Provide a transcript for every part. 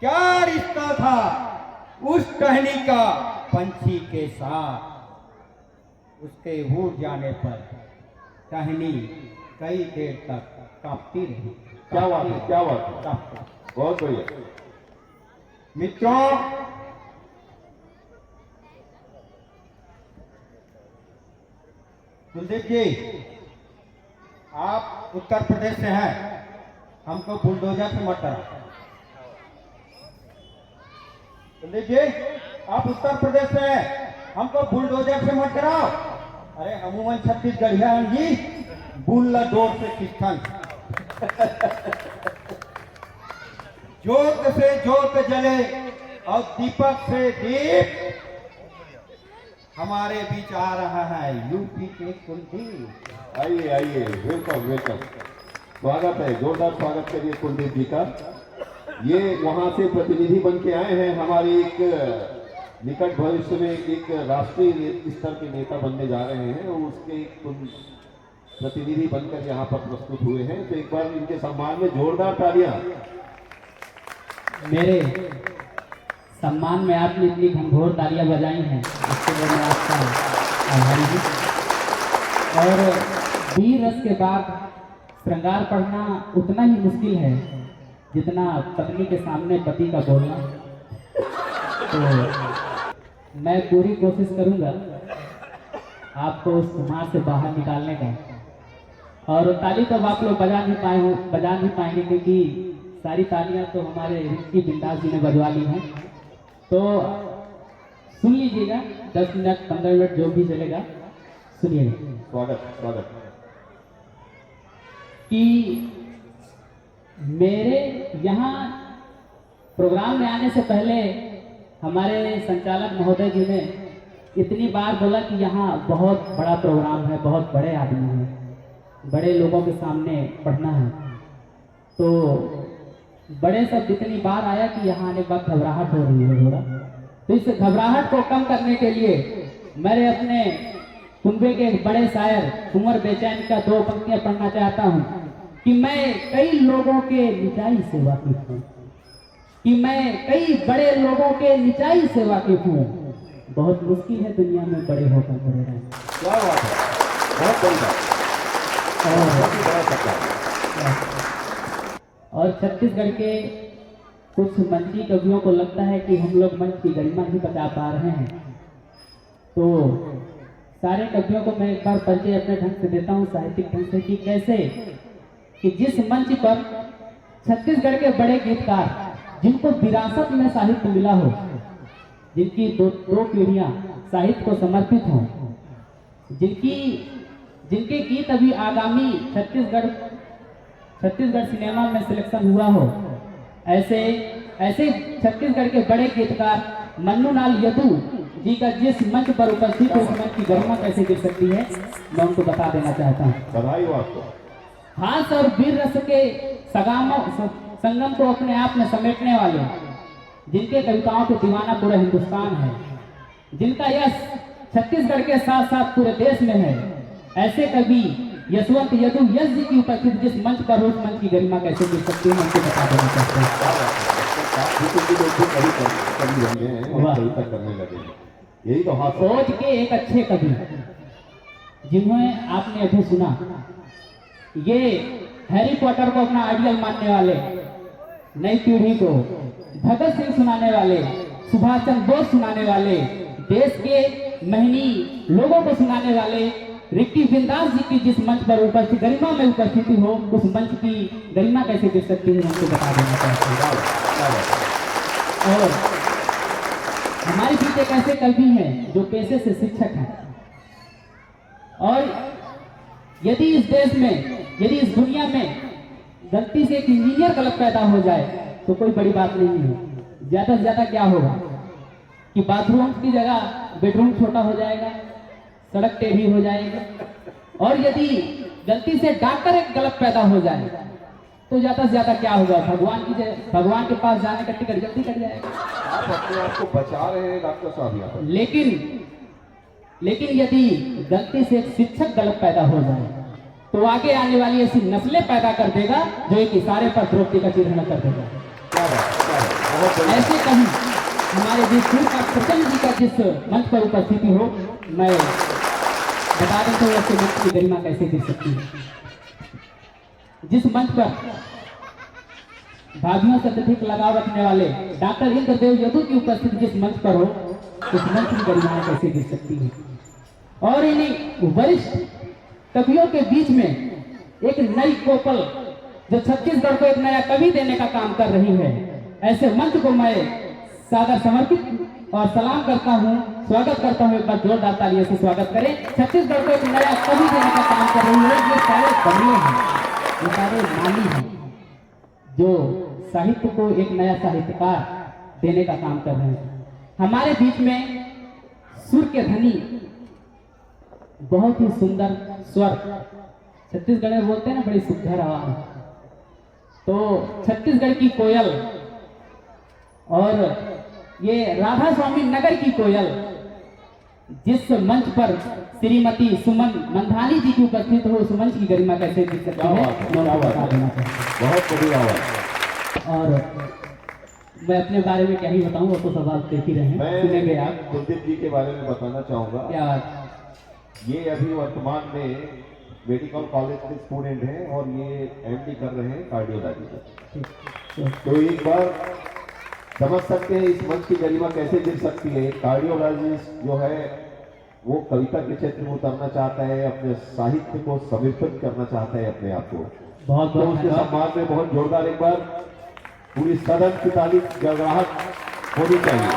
क्या रिश्ता था उस टहनी का पंछी के साथ। उसके उड़ जाने पर टहनी कई देर तक कांपती रही। क्या बात है, क्या बात है, बहुत बढ़िया। मित्रों, कुलदीप जी, आप उत्तर प्रदेश से हैं, हमको बुलडोजर से मत डराओ। कुलदीप जी, आप उत्तर प्रदेश से हैं, हमको बुलडोजर से मत डराओ। अरे अमूमन छत्तीसगढ़िया जी, बुल्ला डोर से किस्थन। ज्योत से ज्योत जले और दीपक से दीप, हमारे बीच आ रहा है यूपी के कुलदीप। आइए आइए, वेलकम वेलकम, स्वागत है, जोरदार स्वागत करिए कुलदीप जी का। ये वहां से प्रतिनिधि बन के आए हैं, हमारी एक निकट भविष्य में एक राष्ट्रीय स्तर के नेता बनने जा रहे हैं और उसके एक प्रतिनिधि बनकर यहाँ पर प्रस्तुत हुए हैं। तो एक बार इनके सम्मान में जोरदार तालियां। मेरे सम्मान में आपने इतनी घनघोर तालियां बजाई हैं, इसके लिए मैं आपका आभारी हूँ। और वीर रस के बाद श्रृंगार पढ़ना उतना ही मुश्किल है जितना पत्नी के सामने पति का बोलना। तो मैं पूरी कोशिश करूंगा आपको उस खुमार से बाहर निकालने का। और ताली तो आप लोग बजा नहीं पाएंगे क्योंकि सारी तालियां तो हमारे रिक्की बिंदास जी ने बजवा ली हैं। तो सुन लीजिएगा, 10 मिनट 15 मिनट जो भी चलेगा सुनिएगा। स्वागत स्वागत। कि मेरे यहाँ प्रोग्राम में आने से पहले हमारे संचालक महोदय जी ने इतनी बार बोला कि यहाँ बहुत बड़ा प्रोग्राम है, बहुत बड़े आदमी हैं, बड़े लोगों के सामने पढ़ना है। तो बड़े शब्द इतनी बार आया कि यहाँ आने के बाद घबराहट हो रही है थोड़ा। तो इस घबराहट को कम करने के लिए मैंने अपने कुंबे के एक बड़े शायर कुंवर बेचैन का 2 पंक्तियां पढ़ना चाहता हूँ। कि मैं कई लोगों के निचाई से वाकिफ हूँ, कि मैं कई बड़े लोगों के निचाई से वाकिफ हूँ। बहुत मुश्किल है दुनिया में बड़े होकर बड़े रहना। क्या बात है, बहुत बढ़िया। और छत्तीसगढ़ के कुछ मंची कवियों को लगता है कि हम लोग मंच की गरिमा नहीं बचा पा रहे हैं। तो सारे कवियों को मैं एक बार परिचय अपने ढंग से देता हूँ, साहित्यिक ढंग से, कि कैसे कि जिस मंच पर छत्तीसगढ़ के बड़े गीतकार जिनको विरासत में साहित्य मिला हो, जिनकी दो पीढ़ियां साहित्य को समर्पित हों, जिनके गीत अभी आगामी छत्तीसगढ़ सिनेमा में सिलेक्शन हुआ हो, ऐसे छत्तीसगढ़ के बड़े गीतकार मन्नू लाल यदू जी का जिस मंच पर उपस्थित है, उस मंच की गरिमा कैसे गिर सकती है, मैं उनको बता देना चाहता हूँ। बधाई हो आपको। हास और वीर रस के संगम को अपने आप में समेटने वाले, जिनके कविताओं के दीवाना पूरा हिंदुस्तान है, जिनका यश छत्तीसगढ़ के साथ साथ पूरे देश में है, ऐसे कवि यशवंत यदु यश जी की उपस्थिति जिस मंच पर, उस मंच की गरिमा कैसे मिल सकती है, उनको बता देना चाहते हैं। यही तो फौज के एक अच्छे कवि जिन्हें आपने अभी सुना, ये हैरी पॉटर को अपना आइडियल मानने वाले, नई पीढ़ी को भगत सिंह सुनाने वाले, सुभाष चंद्र बोस सुनाने वाले, देश के महनी लोगों को सुनाने वाले रिक्की बिंदास जी की जिस मंच पर उपस्थित गरिमा में उपस्थिति हो, उस मंच की गरिमा कैसे गिर सकती है, हमको बता देना चाहते हैं। और हमारे बीच एक ऐसे कवि हैं जो पेशे से शिक्षक हैं, और यदि इस देश में, यदि इस दुनिया में गलती से एक इंजीनियर गलत पैदा हो जाए तो कोई बड़ी बात नहीं है। ज्यादा से ज्यादा क्या होगा कि बाथरूम की जगह बेडरूम छोटा हो जाएगा, सड़क टेढ़ी हो जाएगी। और यदि गलती से डॉक्टर एक गलत पैदा हो जाए तो ज्यादा से ज्यादा क्या होगा, भगवान के पास जाने का टिकट जल्दी कट जाएगा। आप अपने आप को बचा रहे हैं डॉक्टर साहब यहाँ पर। लेकिन यदि गलती से एक शिक्षक गलत पैदा हो जाए तो आगे आने वाली ऐसी नस्लें पैदा कर देगा जो एक इशारे पर द्रौपदी का चिन्हन कर देगा। क्या बात, क्या बात। बहुत बढ़िया। ऐसे कभी हमारे जिस सूर का प्रचंड जी का जिस मंच पर उपस्थिति हो, मैं बता देता हूँ ऐसे मंच की गरिमा कैसे गिर सकती है। जिस मंच पर भाभियों से अत्यधिक लगाव रखने वाले डॉक्टर इंद्रदेव यदु की उपस्थिति जिस मंच पर हो, उस मंच की गरिमा कैसे गिर सकती है। और इन्हीं वरिष्ठ कवियों के बीच में एक नई कोपल जो छत्तीसगढ़ को एक नया कवि देने का काम कर रही है, ऐसे मंच को मैं सादर समर्पित और सलाम करता हूँ, स्वागत करता हूँ। एक बार जोरदार तालियों से स्वागत करें। छत्तीसगढ़ को एक नया कवि देने का काम कर रही है। ये सारे बंगले हैं, ये सारे माली हैं जो साहित्य को एक नया साहित्यकार देने का काम कर रहे हैं। हमारे बीच में सुर के धनी, बहुत ही सुंदर स्वर, छत्तीसगढ़ में बोलते हैं ना बड़ी सुंदर आवाज, तो छत्तीसगढ़ की कोयल और ये राधा स्वामी नगर की कोयल जिस मंच पर श्रीमती सुमन मंधानी जी की उपस्थित हो, उस मंच की गरिमा कैसे दिख सकती है, मैं आपको बता देना चाहूँगा। बहुत बढ़िया बात। और मैं अपने बारे में क्या ही बताऊं, वो तो सब आप देख ही रहे हैं, सुनेंगे मैं आप। कुलदीप जी के बारे में बताना चाहूंगा। क्या बात, ये अभी वर्तमान में मेडिकल कॉलेज के स्टूडेंट हैं और ये एमडी कर रहे हैं कार्डियोलॉजी का। तो एक बार समझ सकते हैं इस मंच की गरिमा कैसे गिर सकती है। कार्डियोलॉजिस्ट जो है वो कविता के क्षेत्र में उतरना चाहता है, अपने साहित्य को समर्पित करना चाहता है अपने आप को। बहुत तो बहुत उसके धन्यवाद। सम्मान में बहुत जोरदार एक बार पूरी सदन की ताली गड़गड़ाहट होनी चाहिए।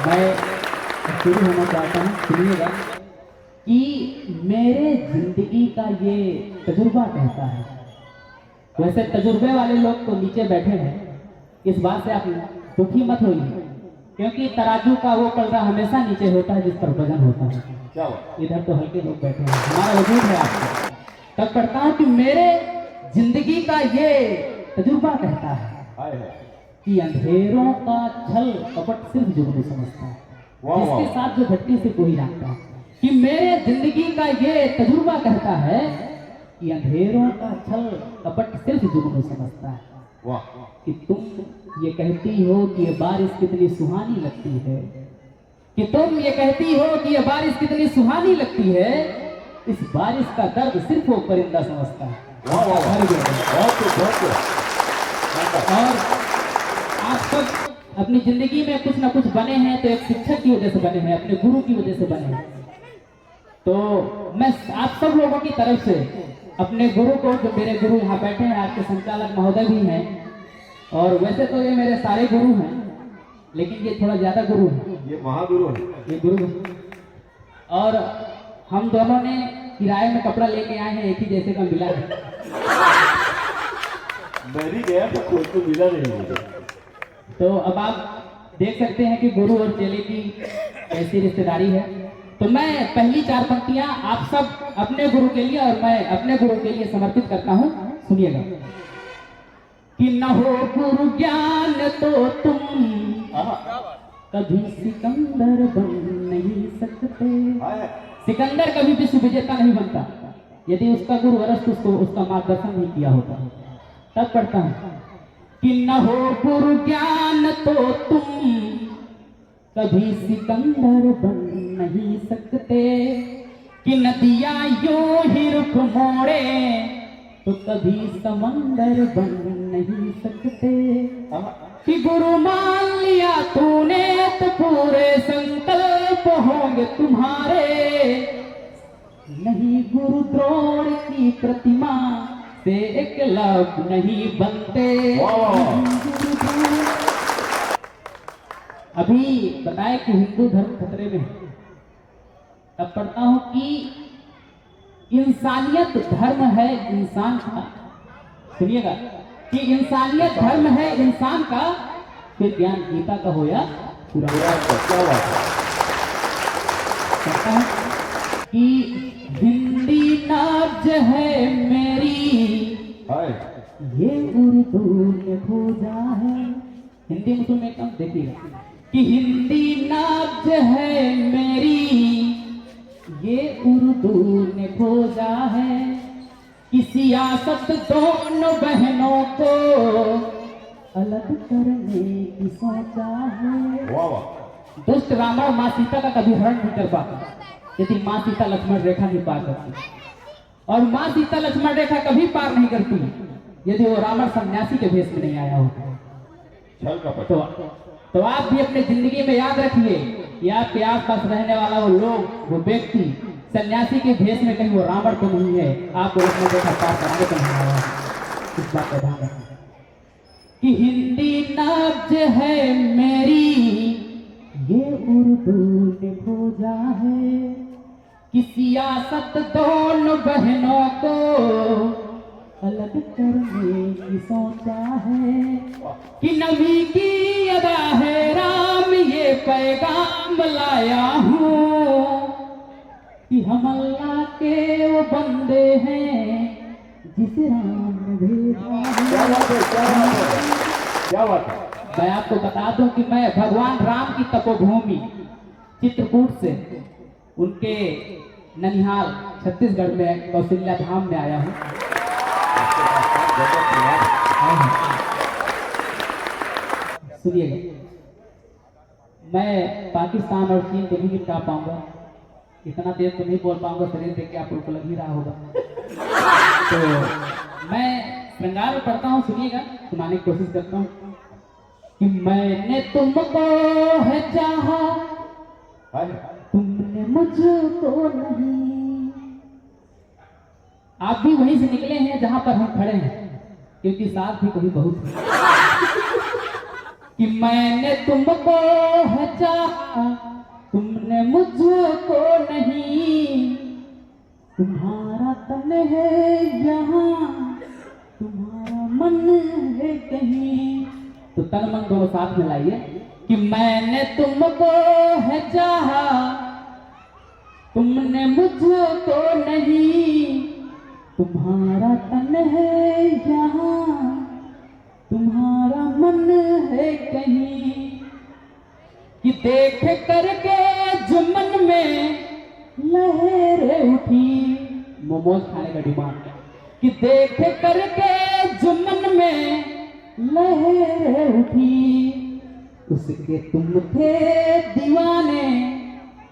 मैं शुरू होना चाहता हूँ, सुनिएगा कि मेरे जिंदगी का ये तजुर्बा कहता है। वैसे तजुर्बे वाले लोग तो नीचे बैठे हैं, इस बात से आप दुखी मत होइए, क्योंकि तराजू का वो पलड़ा हमेशा नीचे होता है जिस पर वजन होता है। क्या बात। इधर तो हल्के लोग बैठे हैं, हमारा वजूद है आपको। तब पढ़ता हूँ कि मेरे जिंदगी का ये तजुर्बा कहता है हाय है। कि अंधेरों का छल कपट सिर्फ जुगनू समझता है, वाह, वाह। जिसके साथ जो घटती से कोई जानता है। कि मेरे जिंदगी का ये तजुर्बा कहता है कि अंधेरों का छल कपट सिर्फ जुगनू समझता है। वाह। कि तुम ये कहती हो कि ये बारिश कितनी सुहानी लगती है, कि तुम ये कहती हो कि ये बारिश कितनी सुहानी लगती है, इस बारिश का दर्द सिर्फ वो परिंदा समझता है। वाह वाह वाह। भर गया। बहुत खूब, बहुत खूब। और आप सब अपनी जिंदगी में कुछ ना कुछ बने हैं तो एक शिक्षक की वजह से बने हैं, अपने गुरु की वजह से बने हैं। तो मैं आप सब लोगों की तरफ से अपने गुरु को, जो मेरे गुरु यहाँ बैठे हैं, आपके संचालक महोदय भी हैं, और वैसे तो ये मेरे सारे गुरु हैं, लेकिन ये थोड़ा ज्यादा गुरु है, ये महागुरु है। ये गुरु। और हम दोनों ने किराए में कपड़ा लेके आए हैं, एक ही जैसे का मिला है। मैं भी गया था, खुद को मिला नहीं मुझे। तो अब आप देख सकते हैं कि गुरु और चेले की कैसी रिश्तेदारी है। तो मैं पहली चार पंक्तियां आप सब अपने गुरु के लिए और मैं अपने गुरु के लिए समर्पित करता हूं, सुनिएगा। कि न हो गुरु ज्ञान तो तुम कभी सिकंदर बन नहीं सकते। सिकंदर कभी विश्व विजेता नहीं बनता यदि उसका गुरु अरस्तु उसको उसका मार्गदर्शन नहीं किया होता। तब पढ़ता हूं कि न हो गुरु ज्ञान तो तुम कभी सिकंदर बन नहीं सकते, कि नदियां यूं ही रुख मोड़े तो कभी समंदर बन नहीं सकते। कि गुरु मान लिया तूने तो पूरे संकल्प होंगे तुम्हारे, नहीं गुरु द्रोण की प्रतिमा से एक लाभ नहीं बनते। अभी बताया कि हिंदू धर्म खतरे में है। अब पढ़ता हूं कि इंसानियत धर्म है इंसान का, सुनिएगा, कि इंसानियत धर्म है इंसान का, फिर ज्ञान गीता का हो या पूरा। कहता हूं कि हिंदी नाज है मेरी, ये उर्दू में खोजा है। हिंदी में तुम एकदम देखिएगा कि हिंदी नाज है मेरी, ये उर्दू ने खोजा है। कि सियासत दोनों बहनों को अलग करने की सोचा है। वाह वाह। दुष्ट रावण माँ सीता का कभी हरण नहीं कर पाता यदि माँ सीता लक्ष्मण रेखा नहीं पार करती, और माँ सीता लक्ष्मण रेखा कभी पार नहीं करती यदि वो रावण सन्यासी के भेष में नहीं आया होता। छल कपट। तो आप भी अपने जिंदगी में याद रखिए कि आपके आसपास रहने वाला वो लोग, वो व्यक्ति सन्यासी के भेष में कहीं वो रावण तो नहीं है, आपको लक्ष्मण रेखा पार कराने तो नहीं आया है। इस बात का ध्यान रखना कि हिंदी नब्ज है मेरी, ये उर्दू ने खोजा है, कि सियासत दोनों बहनों को अलग करने की सोचा है, कि नबी की अदा है राम ये पैगाम लाया हूँ, कि हम अल्लाह के वो बंदे हैं जिसे राम ने भेजा क्या है। बात है, क्या बात है, क्या बात है। मैं आपको बता दूं कि मैं भगवान राम की तपोभूमि चित्रकूट से उनके ननिहाल छत्तीसगढ़ में कौशल्या धाम में आया हूँ। सुनिएगा, मैं पाकिस्तान और चीन को भी निपटा पाऊंगा, इतना तेज तो नहीं बोल पाऊंगा, शरीर देख के आप लोग को लग ही रहा होगा। तो मैं श्रृंगार में पढ़ता हूँ, सुनिएगा, सुनाने की कोशिश करता हूँ कि मैंने तुमको है चाहा, तुमने मुझको नहीं। आप भी वहीं से निकले हैं जहां पर हम खड़े हैं, क्योंकि साथ भी कभी बहुत है। कि मैंने तुमको है चाहा, तुमने मुझको नहीं, तुम्हारा तन है यहाँ, तुम्हारा मन है कहीं। तो तन मन दोनों साथ में लाइए कि मैंने तुमको है चाहा, तुमने मुझको नहीं, तुम्हारा तन है यहाँ, तुम्हारा मन है कहीं। कि देख करके जुमन में लहरें उठी, मोमोज खाने का डिमांड, कि देख करके जुमन में लहरें उठी, उसके तुम थे दीवाने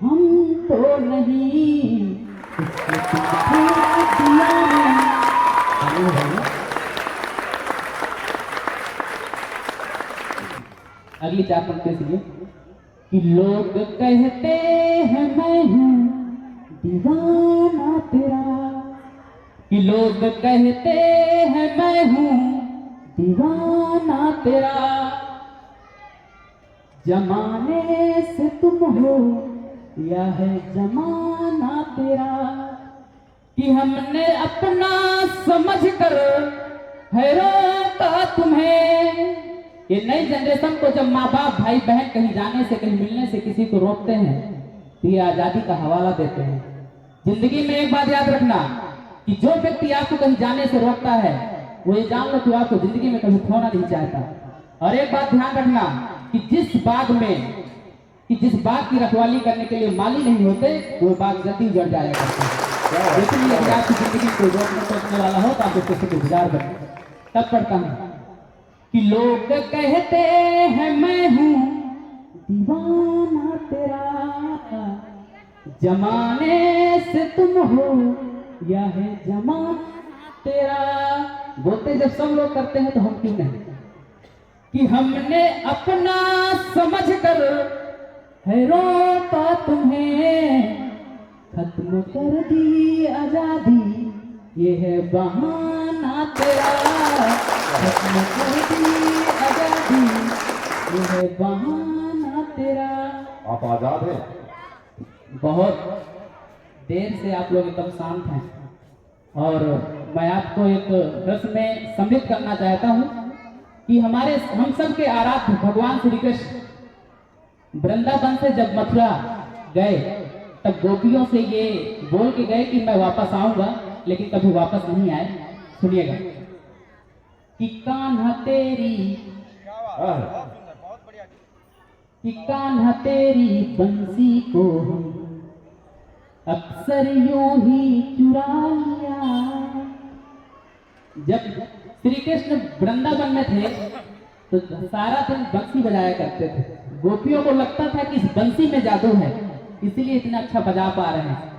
हम तो नहीं, उसके तुम थे दीवाने। अगली चार पंक्ति सुनिए कि लोग कहते हैं मैं हूँ दीवाना तेरा, कि लोग कहते हैं मैं हूँ दीवाना तेरा, जमाने से तुम हो या है जमाना तेरा, कि हमने अपना समझ कर है रोका तुम्हें। ये नई जनरेशन को जब माँ बाप भाई बहन कहीं जाने से, कहीं मिलने से किसी को रोकते हैं तो ये आजादी का हवाला देते हैं। जिंदगी में एक बात याद रखना कि जो व्यक्ति आपको कहीं जाने से रोकता है वो ये जान लो कि आपको जिंदगी में कभी खोना नहीं चाहता। और एक बात ध्यान रखना कि जिस बाग की रखवाली करने के लिए माली नहीं होते वो बाग जल्दी उजड़ जाया करते हैं। लेकिन यदि आपकी जिंदगी में कोई रोकने वाला हो तो आप उसको शुक्रगुजार बने। तब पढ़ता हूँ कि लोग कहते हैं मैं हूँ दीवाना तेरा, जमाने से तुम हो या है जमाना तेरा। बोलते जब सब लोग करते हैं तो हम क्यों नहीं, कि हमने अपना समझ कर है रोका तुम्हें, खत्म कर दी आजादी ये है बहाना तेरा, खत्म कर दी आजादी ये है बहाना तेरा। आप आजाद हैं। बहुत देर से आप लोग एकदम शांत हैं और मैं आपको एक रस में सम्मिलित करना चाहता हूँ कि हम सब के आराध्य भगवान श्री कृष्ण वृंदावन से जब मथुरा गए तब गोपियों से ये बोल के गए कि मैं वापस आऊंगा, लेकिन कभी वापस नहीं आए। सुनिएगा कि कान्हा तेरी बंसी को हम अक्सर यूं ही चुरा लिया। जब श्री कृष्ण वृंदावन में थे तो सारा दिन बंसी बजाया करते थे। गोपियों को लगता था कि इस बंसी में जादू है, इसीलिए इतना अच्छा बजा पा रहे हैं।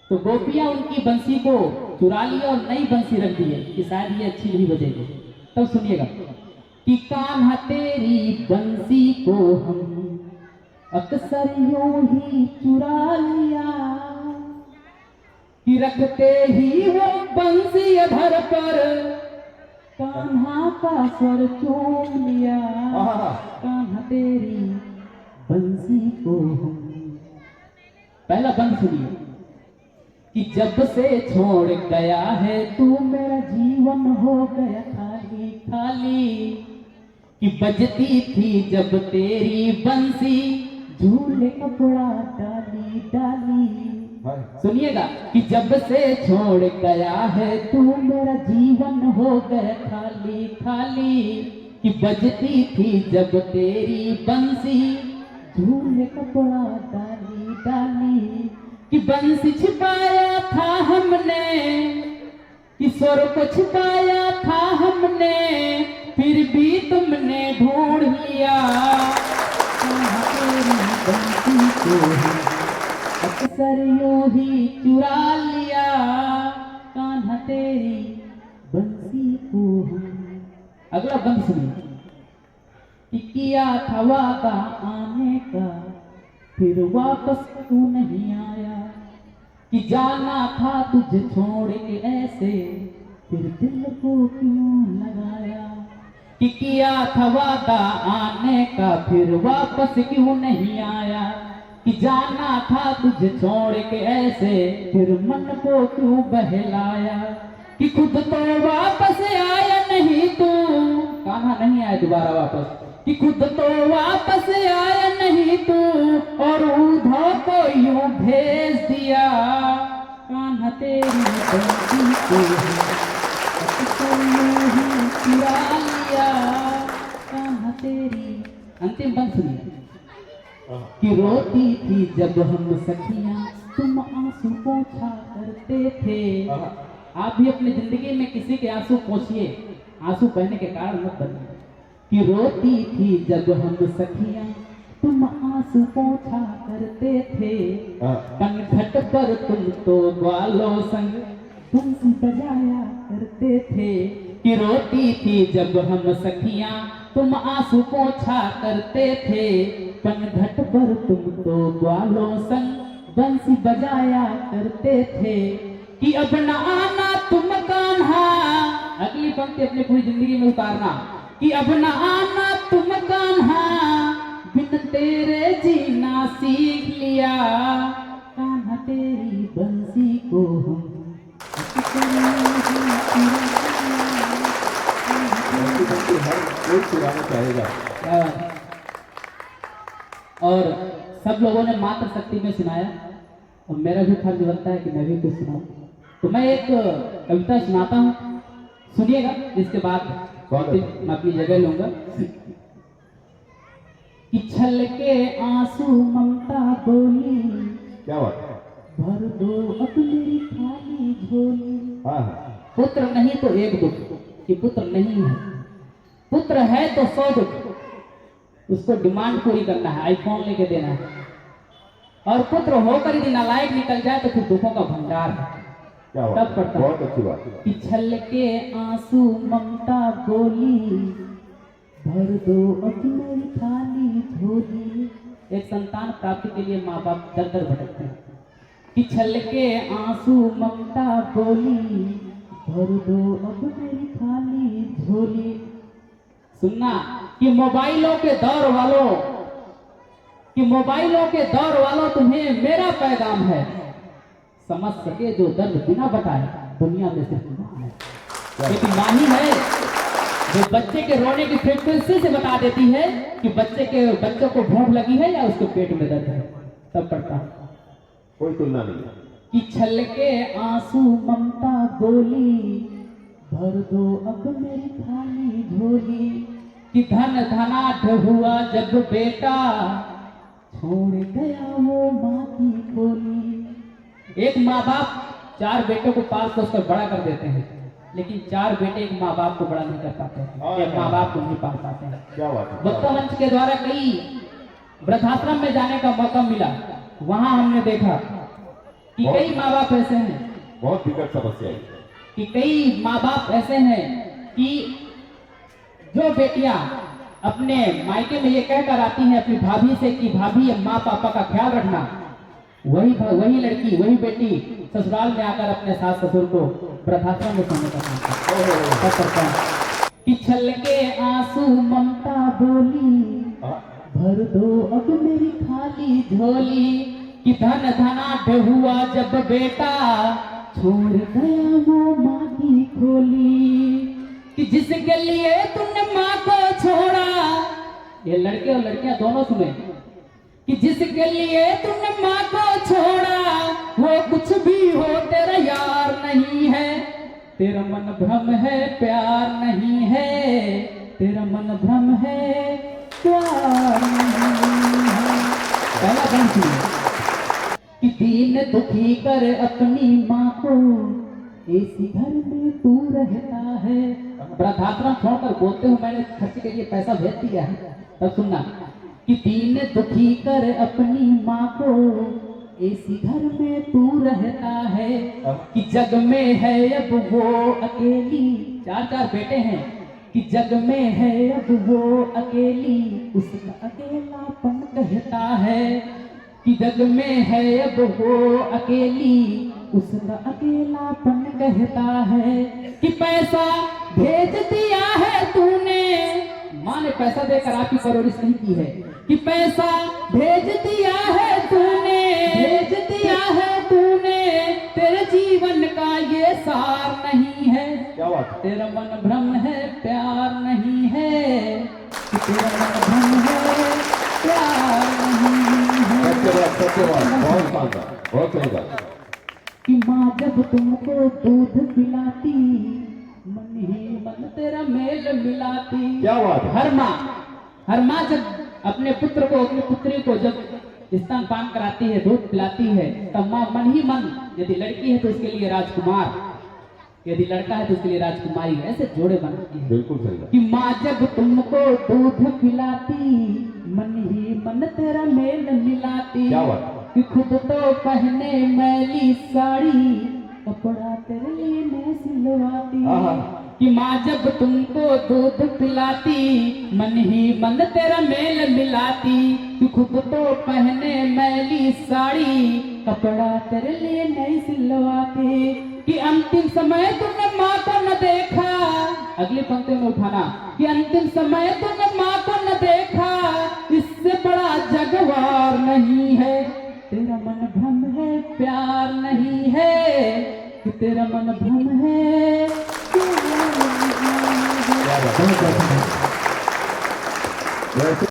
तो गोपियां उनकी बंसी को चुरा लिया और नई बंसी रख दी है कि शायद ये अच्छी नहीं बजेगी। तब सुनिएगा कि कान्हा तेरी बंसी को हम अक्सर यूं ही चुरा लिया, कि रखते ही वो बंसी अधर पर कान्हा का स्वर चूम लिया। कान्हा तेरी बंसी को हम, पहला बंद सुनिए कि जब से छोड़ गया है तू मेरा जीवन हो गया खाली खाली, कि बजती थी जब तेरी बंसी झूले कपड़ा डाली डाली। सुनिएगा कि जब से छोड़ गया है तू मेरा जीवन हो गया खाली खाली, कि बजती थी जब तेरी बंसी झूले कपड़ा डाली डाली। कि बंसी छिपाया था हमने, कि स्वर को छिपाया था हमने, फिर भी तुमने ढूंढ लिया। बंसी को अक्सर यूं ही चुरा लिया, कान्हा तेरी बंसी को हम। अगला बंद सुनिए कि किया था वादा आने का, फिर वापस तू नहीं आया, कि जाना था तुझे छोड़ के ऐसे, फिर दिल को क्यों लगाया। कि किया था वादा आने का, फिर वापस क्यों नहीं आया, कि जाना था तुझे छोड़ के ऐसे, फिर मन को क्यों बहलाया। कि खुद तो वापस आया नहीं तू, कान्हा नहीं आया दोबारा वापस, कि खुद तो वापस आया नहीं तू, और उधो को यूं भेज दिया। कान्हा तेरी बंसी को ही चुरा लिया, कान्हा तेरी। अंतिम बंद सुनिए कि रोती थी जब हम सखियां तुम आंसू पोंछा करते थे। आप भी अपनी जिंदगी में किसी के आंसू पोंछिए, आंसू बहने के कारण मत बनिए। कि रोती थी जब हम सखियां तुम आंसू पोंछा करते थे, पनघट पर तुम तो ग्वालों संग बंसी बजाया करते थे। कि रोती थी जब हम सखियां तुम आंसू पोंछा करते थे, पनघट पर तुम तो ग्वालों संग बंसी बजाया करते थे। कि अब न आना तुम कान्हा, अगली पंक्ति अपनी पूरी जिंदगी में उतारना, कि अब न आना तुम कान्हा, बिन तेरे जीना सीख लिया। कान्हा तेरी बंसी को हम हर कोई चुराना चाहेगा। और सब लोगों ने मात्र शक्ति में सुनाया, और मेरा भी फर्ज बनता है कि मैं भी कुछ सुनाऊं। तो मैं एक कविता सुनाता हूँ, सुनिएगा, जिसके बाद मैं अपनी जगह लूंगा। कि छल के आंसू ममता बोली, क्या बात है? भर दो अब मेरी खाली झोली। हाँ, पुत्र नहीं तो एक दुख, कि पुत्र नहीं है, पुत्र है तो 100 दुख, उसको डिमांड पूरी करना है, आईफोन लेके देना है। और पुत्र होकर यदि नालायक निकल जाए तो फिर दुखों का भंडार है। क्या बात, तब पढ़ता बहुत अच्छी बात। कि छल के आंसू ममता बोली, भर दो अब मेरी खाली झोली। एक संतान प्राप्ति के लिए माँ बाप दर दर भटकते हैं। कि छल के आंसू ममता बोली, भर दो अब मेरी खाली झोली। सुनना कि मोबाइलों के दौर वालों, कि मोबाइलों के दौर वालों तुम्हें मेरा पैगाम है, समझ सके जो दर्द बिना बताए दुनिया में सिर्फ माँ है। एक माँ ही है जो बच्चे के रोने की फ्रीक्वेंसी से बता देती है कि बच्चों को भूख लगी है या उसके पेट में दर्द है। तब पढ़ता हूँ, कोई तुलना नहीं। कि छल के आंसू ममता बोली, भर दो अब मेरी खाली झोली। कि धन धनाढ़ हुआ जब बेटा, छोड़ गया वो माँ की खोली। एक माँ बाप 4 बेटों को पाल पोस कर बड़ा कर देते हैं, लेकिन 4 बेटे एक माँ बाप को बड़ा नहीं कर पाते हैं, एक माँ बाप को नहीं पाल पाते हैं। क्या बात है। वक्ता मंच के द्वारा कई वृद्धाश्रम में जाने का मौका मिला, वहां हमने देखा कि कई माँ बाप ऐसे हैं, बहुत विकट समस्या है। कि कई माँ बाप ऐसे हैं कि जो बेटियां अपने मायके में ये कहकर आती हैं अपनी भाभी से कि भाभी माँ पापा का ख्याल रखना, वही लड़की वही बेटी ससुराल में आकर अपने सास ससुर को वृद्धाश्रम में सोने का काम करता है। कि छल के आंसू ममता बोली, भर दो अब मेरी खाली झोली, कि धन धनाढ्य हुआ जब बेटा, छोड़ गया वो माँ की खोली, कि जिसके लिए तुमने माँ को छोड़ा, ये लड़के और लड़कियां दोनों सुने, कि जिसके लिए तुमने माँ को छोड़ा, वो कुछ भी हो तेरा यार नहीं है, तेरा मन भ्रम है प्यार नहीं है, तेरा मन भ्रम है प्यार नहीं है। पहला गान सुनिए। कि दीन दुखी कर अपनी माँ को, ऐसी घर में तू रहता है। वृद्धाश्रम छोड़कर बोलते हो मैंने खर्च के लिए पैसा भेज दिया है, तब सुनना। कि दीन दुखी कर अपनी माँ को, ऐसी घर में तू रहता है, कि जग में है अब वो अकेली, 4 बेटे हैं, कि जग में है अब वो अकेली, उसका अकेलापन कहता है, कि जग में है अब वो अकेली, उसका अकेलापन कहता है, कि पैसा भेज दिया है तूने, माँ ने पैसा देकर आपकी परवरिश नहीं की है, कि पैसा भेज दिया है तूने, भेज दिया है तूने, तेरे जीवन का ये सार नहीं है, क्या बात। तेरा मन भ्रम है प्यार नहीं है, कि तेरा मन भ्रम है प्यार नहीं है। सत्यवाद बहुत शानदार, बहुत शानदार। कि माँ जब तुमको दूध पिलाती, मन ही मन तेरा मेल मिलाती। क्या बात है। हर माँ जब अपने पुत्र को अपनी पुत्री को जब स्तनपान कराती है, दूध पिलाती है, तब माँ मन ही मन, यदि लड़की है तो उसके लिए राजकुमार, यदि लड़का है तो उसके लिए राजकुमारी, ऐसे जोड़े बनाती है। बिल्कुल सही बात। कि माँ जब तुमको दूध पिलाती, मन ही मन तेरा मेल मिलाती। क्या बात। कि खुद तो पहने मैली साड़ी, कपड़ा तेरे लिए मैं सिलवाती। कि माँ जब तुमको दूध पिलाती, मन ही मन तेरा मेल मिलाती, कि खुद तो पहने मैली साड़ी, कपड़ा तेरे लिए नहीं सिलवाती। कि अंतिम समय तुमने माँ को न देखा, अगली पंक्ति में उठाना, कि अंतिम समय तुमने माँ को न देखा, इससे बड़ा जगवार नहीं है, तेरा मन भ्रम है प्यार नहीं है, कि तेरा मन भ्रम है प्यार नहीं है। वैसे